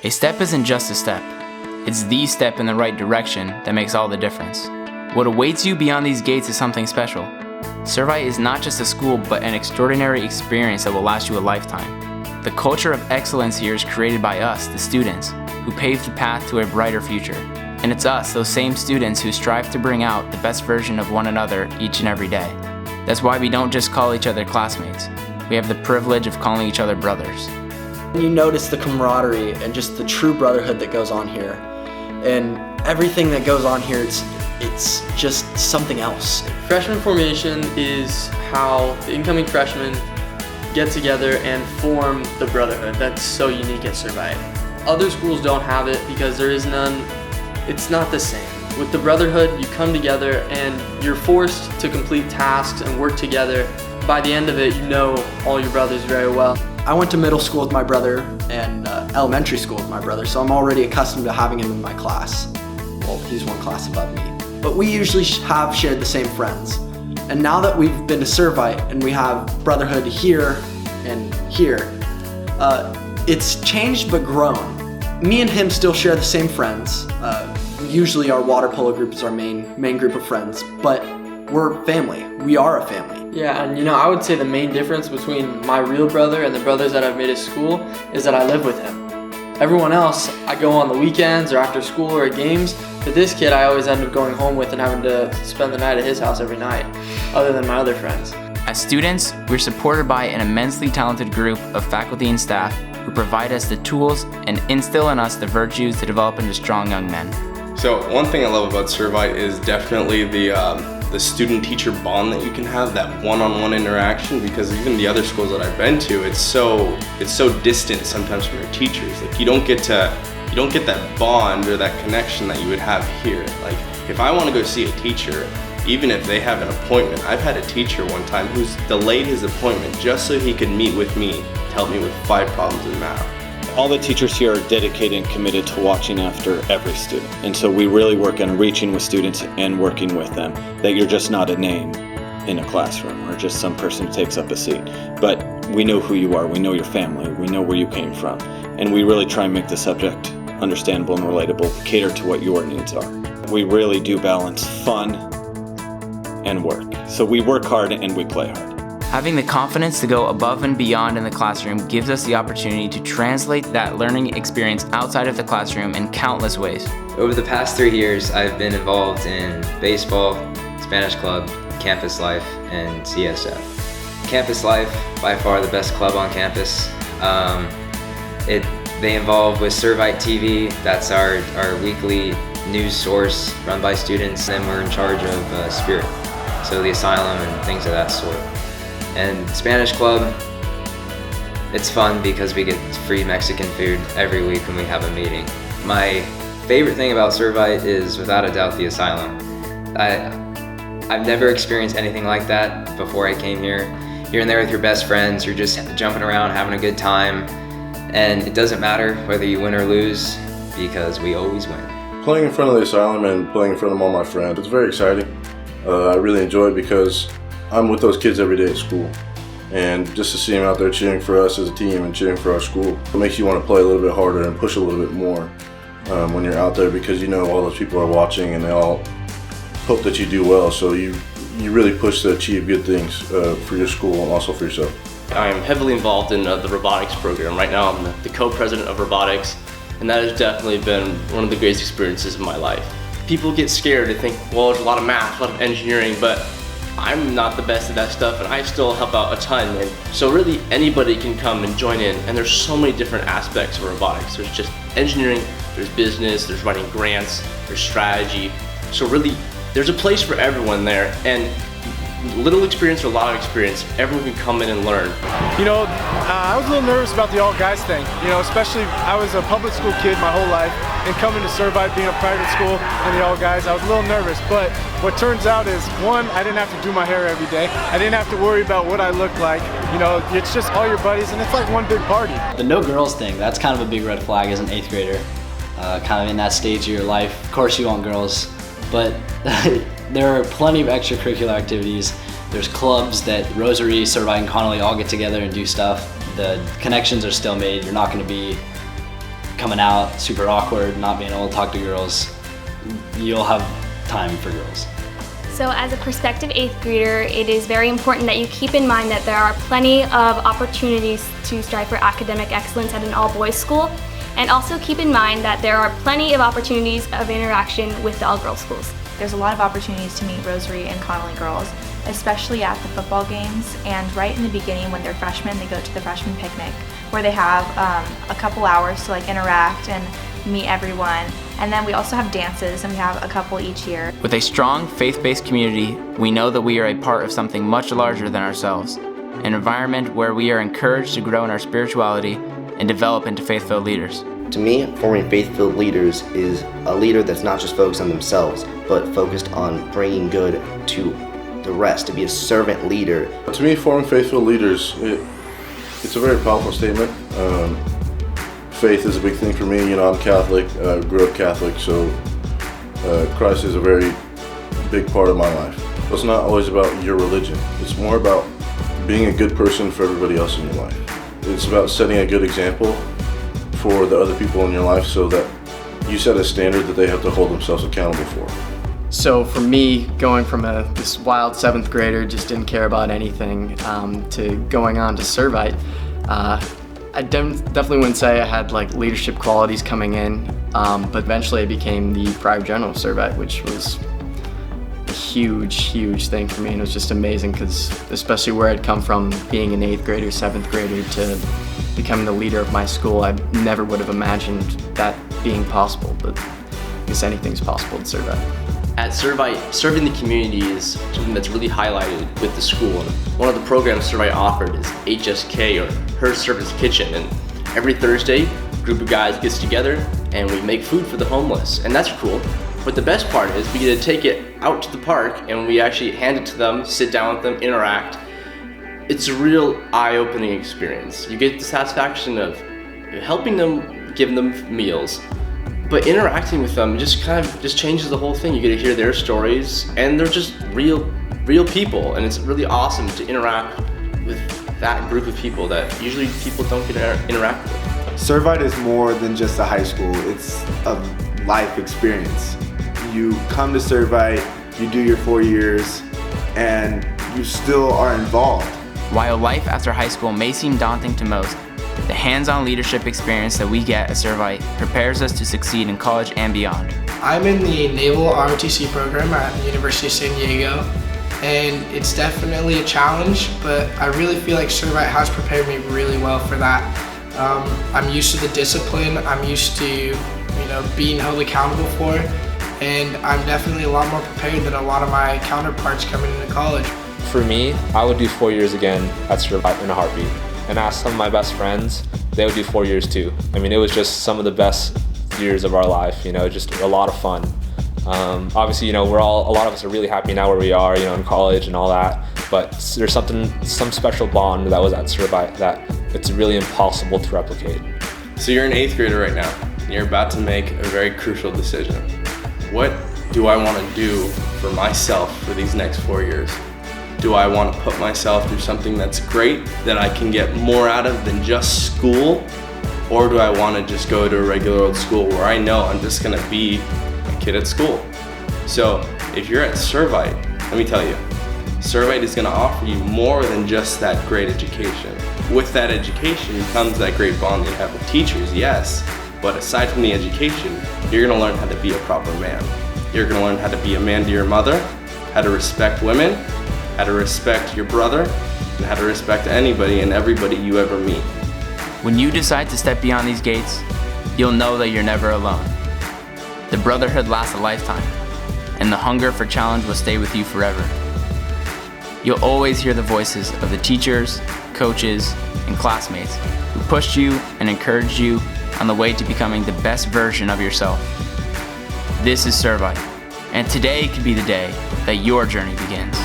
A step isn't just a step. It's the step in the right direction that makes all the difference. What awaits you beyond these gates is something special. Servite is not just a school, but an extraordinary experience that will last you a lifetime. The culture of excellence here is created by us, the students, who paved the path to a brighter future. And it's us, those same students, who strive to bring out the best version of one another each and every day. That's why we don't just call each other classmates. We have the privilege of calling each other brothers. You notice the camaraderie and just the true brotherhood that goes on here. And everything that goes on here, it's just something else. Freshman formation is how the incoming freshmen get together and form the brotherhood that's so unique at Servite. Other schools don't have it because there is none. It's not the same. With the brotherhood, you come together and you're forced to complete tasks and work together. By the end of it, you know all your brothers very well. I went to middle school with my brother and elementary school with my brother, so I'm already accustomed to having him in my class. Well, he's one class above me. But we usually have shared the same friends. And now that we've been to Servite and we have brotherhood here and here, it's changed but grown. Me and him still share the same friends. Usually our water polo group is our main group of friends, but we're family. We are a family. Yeah, and I would say the main difference between my real brother and the brothers that I've made at school is that I live with him. Everyone else, I go on the weekends or after school or at games, but this kid I always end up going home with and having to spend the night at his house every night, other than my other friends. As students, we're supported by an immensely talented group of faculty and staff who provide us the tools and instill in us the virtues to develop into strong young men. So one thing I love about Servite is definitely the student-teacher bond that you can have, that one-on-one interaction, because even the other schools that I've been to, it's so distant sometimes from your teachers. Like you don't get that bond or that connection that you would have here. Like if I want to go see a teacher, even if they have an appointment, I've had a teacher one time who's delayed his appointment just so he could meet with me to help me with 5 problems in math. All the teachers here are dedicated and committed to watching after every student. And so we really work on reaching with students and working with them. That you're just not a name in a classroom or just some person who takes up a seat. But we know who you are, we know your family, we know where you came from. And we really try and make the subject understandable and relatable, cater to what your needs are. We really do balance fun and work. So we work hard and we play hard. Having the confidence to go above and beyond in the classroom gives us the opportunity to translate that learning experience outside of the classroom in countless ways. Over the past 3 years, I've been involved in baseball, Spanish club, campus life, and CSF. Campus life, by far the best club on campus. They involve with Servite TV, that's our weekly news source run by students, and we're in charge of Spirit, so the asylum and things of that sort. And Spanish club, it's fun because we get free Mexican food every week when we have a meeting. My favorite thing about Servite is without a doubt the asylum. I've never experienced anything like that before I came here. You're in there with your best friends, you're just jumping around, having a good time, and it doesn't matter whether you win or lose because we always win. Playing in front of the asylum and playing in front of all my friends, it's very exciting. I really enjoy it because I'm with those kids every day at school, and just to see them out there cheering for us as a team and cheering for our school, it makes you want to play a little bit harder and push a little bit more when you're out there, because you know all those people are watching and they all hope that you do well, so you really push to achieve good things for your school and also for yourself. I am heavily involved in the robotics program. Right now I'm the co-president of robotics, and that has definitely been one of the greatest experiences of my life. People get scared and think, well, there's a lot of math, a lot of engineering, but I'm not the best at that stuff, and I still help out a ton. And so really anybody can come and join in, and there's so many different aspects of robotics. There's just engineering, there's business, there's writing grants, there's strategy. So really there's a place for everyone there, and little experience or a lot of experience, everyone can come in and learn. I was a little nervous about the all guys thing, especially I was a public school kid my whole life, and coming to Servite, being a private school and the all guys, I was a little nervous, but what turns out is, one, I didn't have to do my hair every day. I didn't have to worry about what I look like. It's just all your buddies, and it's like one big party. The no girls thing, that's kind of a big red flag as an 8th grader, kind of in that stage of your life. Of course you want girls, but there are plenty of extracurricular activities. There's clubs that Rosary, Servite, and Connolly all get together and do stuff. The connections are still made. You're not going to be coming out super awkward, not being able to talk to girls, you'll have time for girls. So as a prospective 8th grader, it is very important that you keep in mind that there are plenty of opportunities to strive for academic excellence at an all-boys school, and also keep in mind that there are plenty of opportunities of interaction with the all-girls schools. There's a lot of opportunities to meet Rosary and Connolly girls, especially at the football games, and right in the beginning when they're freshmen, they go to the freshman picnic, where they have a couple hours to like interact and meet everyone. And then we also have dances, and we have a couple each year. With a strong faith-based community, we know that we are a part of something much larger than ourselves, an environment where we are encouraged to grow in our spirituality and develop into faith-filled leaders. To me, forming faith-filled leaders is a leader that's not just focused on themselves, but focused on bringing good to the rest, to be a servant leader. To me, forming faith-filled leaders, it's a very powerful statement. Faith is a big thing for me. You know, I'm Catholic, grew up Catholic, so Christ is a very big part of my life. It's not always about your religion. It's more about being a good person for everybody else in your life. It's about setting a good example for the other people in your life so that you set a standard that they have to hold themselves accountable for. So for me, going from this wild 7th grader, just didn't care about anything, to going on to Servite, I definitely wouldn't say I had like leadership qualities coming in, but eventually I became the prior general of Servite, which was a huge thing for me, and it was just amazing because especially where I'd come from, being an 8th grader, 7th grader, to becoming the leader of my school, I never would have imagined that being possible, but I guess anything's possible at Servite. At Servite, serving the community is something that's really highlighted with the school. And one of the programs Servite offered is HSK, or Her Service Kitchen. And every Thursday, a group of guys gets together and we make food for the homeless. And that's cool. But the best part is we get to take it out to the park and we actually hand it to them, sit down with them, interact. It's a real eye-opening experience. You get the satisfaction of helping them, giving them meals, but interacting with them just changes the whole thing. You get to hear their stories, and they're just real people, and it's really awesome to interact with that group of people that usually people don't get to interact with. Servite is more than just a high school, it's a life experience. You come to Servite, you do your 4 years, and you still are involved. While life after high school may seem daunting to most, the hands-on leadership experience that we get at Servite prepares us to succeed in college and beyond. I'm in the Naval ROTC program at the University of San Diego, and it's definitely a challenge, but I really feel like Servite has prepared me really well for that. I'm used to the discipline, I'm used to being held accountable for, and I'm definitely a lot more prepared than a lot of my counterparts coming into college. For me, I would do 4 years again at Servite in a heartbeat. And ask some of my best friends, they would do 4 years too. I mean, it was just some of the best years of our life, just a lot of fun. Obviously, a lot of us are really happy now where we are, in college and all that, but there's some special bond that was at Servite that it's really impossible to replicate. So you're an 8th grader right now, and you're about to make a very crucial decision. What do I want to do for myself for these next 4 years? Do I want to put myself through something that's great, that I can get more out of than just school? Or do I want to just go to a regular old school where I know I'm just going to be a kid at school? So if you're at Servite, let me tell you, Servite is going to offer you more than just that great education. With that education comes that great bond that you have with teachers, yes, but aside from the education, you're going to learn how to be a proper man. You're going to learn how to be a man to your mother, how to respect women, how to respect your brother, and how to respect anybody and everybody you ever meet. When you decide to step beyond these gates, you'll know that you're never alone. The brotherhood lasts a lifetime, and the hunger for challenge will stay with you forever. You'll always hear the voices of the teachers, coaches, and classmates who pushed you and encouraged you on the way to becoming the best version of yourself. This is Servite, and today could be the day that your journey begins.